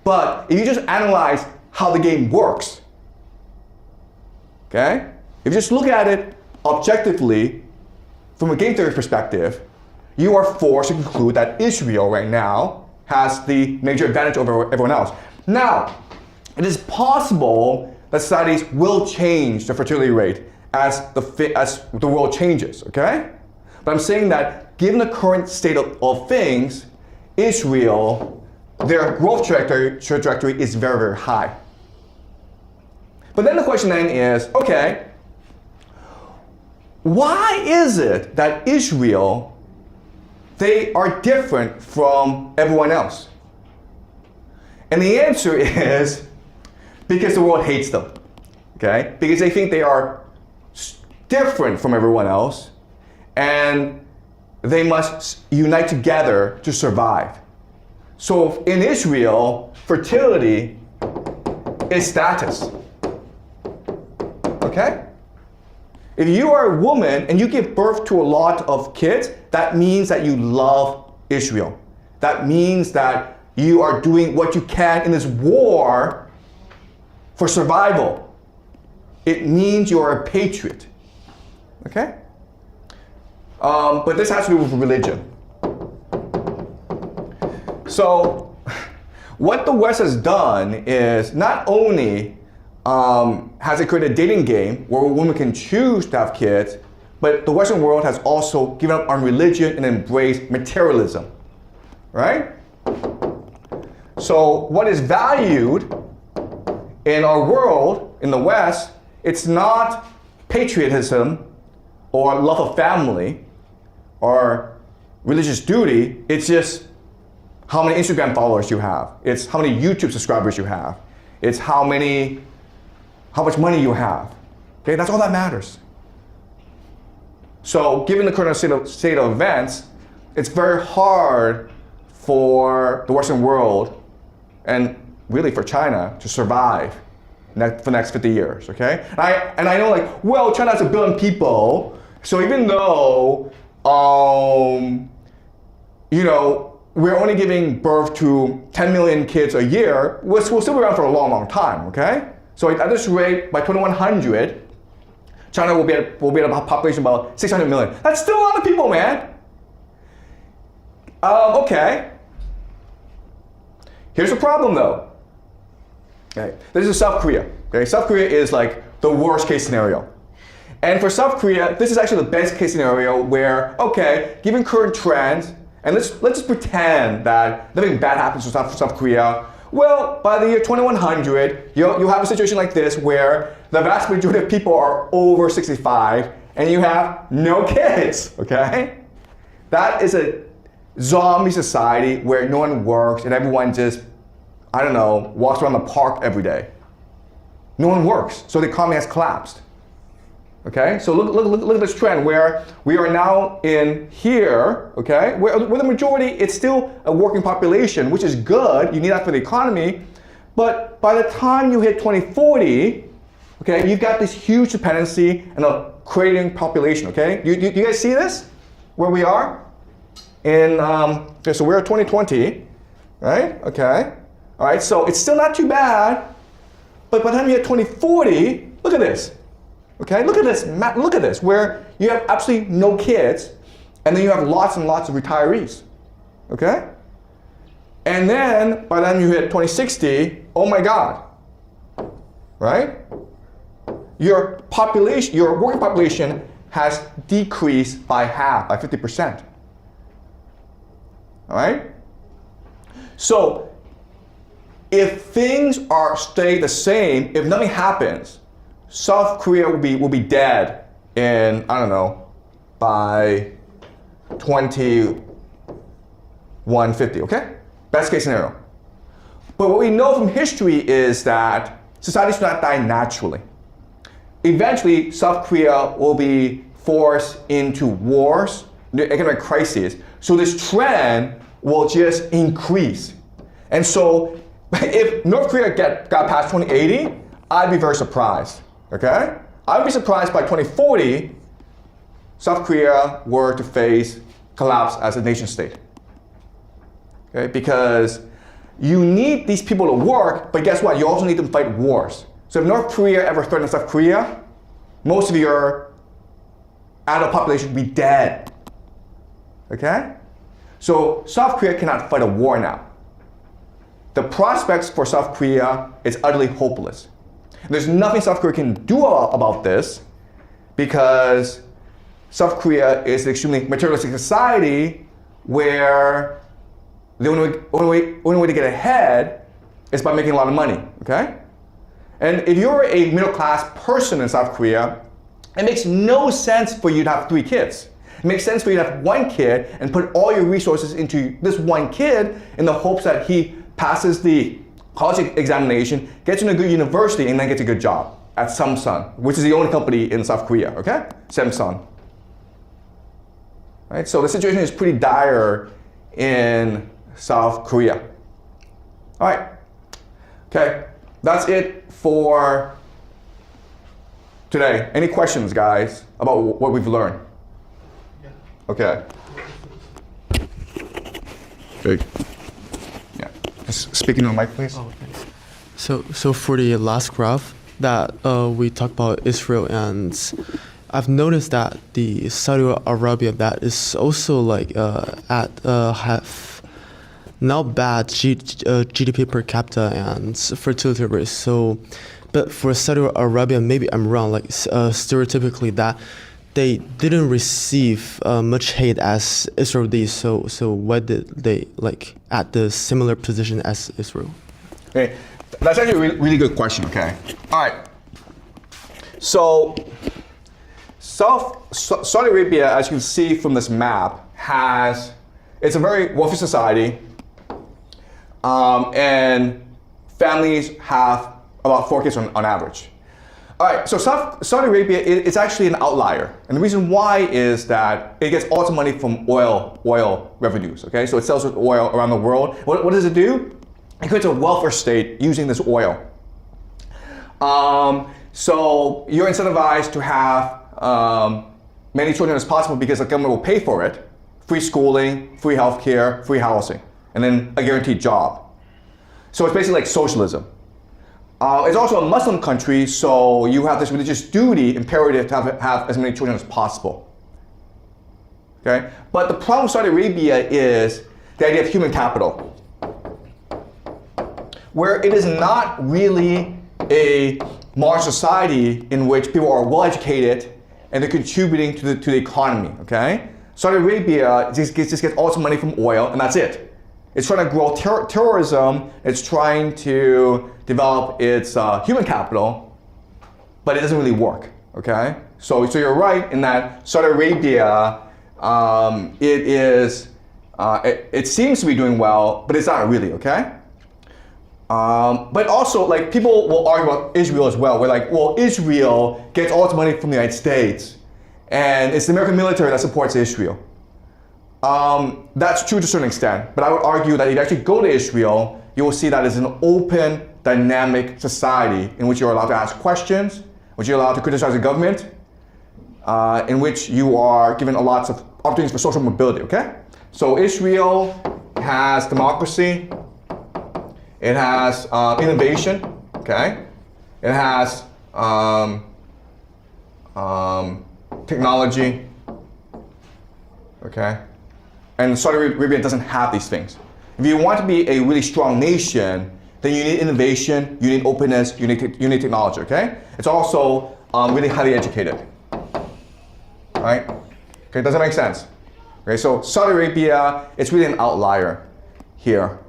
But if you just analyze how the game works, okay? If you just look at it objectively from a game theory perspective, you are forced to conclude that Israel right now has the major advantage over everyone else. Now, it is possible that societies will change the fertility rate as the world changes, okay? But I'm saying that given the current state of things, Israel, their growth trajectory is very, very high. But then the question then is, okay, why is it that Israel, they are different from everyone else? And the answer is because the world hates them, okay? Because they think they are different from everyone else and they must unite together to survive. So in Israel, fertility is status, okay? If you are a woman and you give birth to a lot of kids, that means that you love Israel. That means that you are doing what you can in this war for survival. It means you are a patriot, okay? But this has to do with religion. So what the West has done is not only has it created a dating game where a woman can choose to have kids, but the Western world has also given up on religion and embraced materialism, right? So what is valued in our world, in the West, it's not patriotism or love of family or religious duty, it's just how many Instagram followers you have. It's how many YouTube subscribers you have. It's how much money you have. Okay, that's all that matters. So given the current state of events, it's very hard for the Western world and really for China to survive for the next 50 years, okay? And I know like, well, China has 1 billion people, so even though, you know, we're only giving birth to 10 million kids a year, we'll still be around for a long, long time, okay? So at this rate, by 2100, China will be at a population of about 600 million. That's still a lot of people, man. Okay. Here's the problem though. Okay. This is South Korea. Okay. South Korea is like the worst case scenario. And for South Korea, this is actually the best case scenario where, okay, given current trends, and let's just pretend that nothing bad happens to South Korea. Well, by the year 2100, you'll have a situation like this where the vast majority of people are over 65 and you have no kids, okay? That is a zombie society where no one works and everyone just, I don't know, walks around the park every day. No one works, so the economy has collapsed. Okay, so look at this trend where we are now in here, okay, where the majority, it's still a working population, which is good, you need that for the economy, but by the time you hit 2040, okay, you've got this huge dependency and a cratering population, okay? You guys see this, where we are? Okay, so we're at 2020, right, okay, all right, so it's still not too bad, but by the time you hit 2040, look at this. Okay, look at this, where you have absolutely no kids, and then you have lots and lots of retirees, okay? And then, by the time you hit 2060, oh my God, right? Your population, your working population has decreased by half, by 50%, all right? So, if things stay the same, if nothing happens, South Korea will be dead in, I don't know, by 2150, okay? Best case scenario. But what we know from history is that societies do not die naturally. Eventually, South Korea will be forced into wars, economic crises. So this trend will just increase. And so if North Korea got past 2080, I'd be very surprised. Okay? I would be surprised by 2040, South Korea were to face collapse as a nation state. Okay? Because you need these people to work, but guess what? You also need them to fight wars. So if North Korea ever threatens South Korea, most of your adult population would be dead. Okay? So South Korea cannot fight a war now. The prospects for South Korea is utterly hopeless. There's nothing South Korea can do about this because South Korea is an extremely materialistic society where the only way to get ahead is by making a lot of money, okay? And if you're a middle-class person in South Korea, it makes no sense for you to have 3 kids. It makes sense for you to have 1 kid and put all your resources into this 1 kid in the hopes that he passes the college examination, gets into a good university, and then gets a good job at Samsung, which is the only company in South Korea, okay? Samsung. Right? So the situation is pretty dire in South Korea. All right. Okay, that's it for today. Any questions, guys, about what we've learned? Yeah. Okay. Good. Yeah. Just speaking on the mic, please. Oh, thanks. So for the last graph that we talked about Israel, and I've noticed that the Saudi Arabia that is also like have not bad GDP per capita and fertility rate. So, but for Saudi Arabia, maybe I'm wrong. Like stereotypically, that they didn't receive much hate as Israel did. So why did they like at the similar position as Israel? Okay, that's actually a really good question. Okay, all right. So Saudi Arabia, as you can see from this map, it's a very wealthy society, and families have about 4 kids on average. All right, so Saudi Arabia is actually an outlier, and the reason why is that it gets all its money from oil revenues. Okay, so it sells oil around the world. What does it do? It creates a welfare state using this oil. So you're incentivized to have many children as possible because the government will pay for it. Free schooling, free healthcare, free housing, and then a guaranteed job. So it's basically like socialism. It's also a Muslim country, so you have this religious duty, imperative to have as many children as possible. Okay? But the problem with Saudi Arabia is the idea of human capital, where it is not really a modern society in which people are well educated and they're contributing to the economy. Okay? Saudi Arabia just gets all its money from oil, and that's it. It's trying to grow terrorism. It's trying to develop its human capital, but it doesn't really work. Okay, so you're right in that Saudi Arabia, it seems to be doing well, but it's not really. Okay, but also like people will argue about Israel as well. We're like, well, Israel gets all its money from the United States, and it's the American military that supports Israel. That's true to a certain extent, but I would argue that if you actually go to Israel, you will see that it's an open, dynamic society in which you're allowed to ask questions, in which you're allowed to criticize the government, in which you are given lots of opportunities for social mobility, okay? So Israel has democracy, it has innovation, okay? It has technology, okay? And Saudi Arabia doesn't have these things. If you want to be a really strong nation, then you need innovation, you need openness, you need technology, okay? It's also really highly educated, right? Okay, does that make sense? Okay, so Saudi Arabia, it's really an outlier here.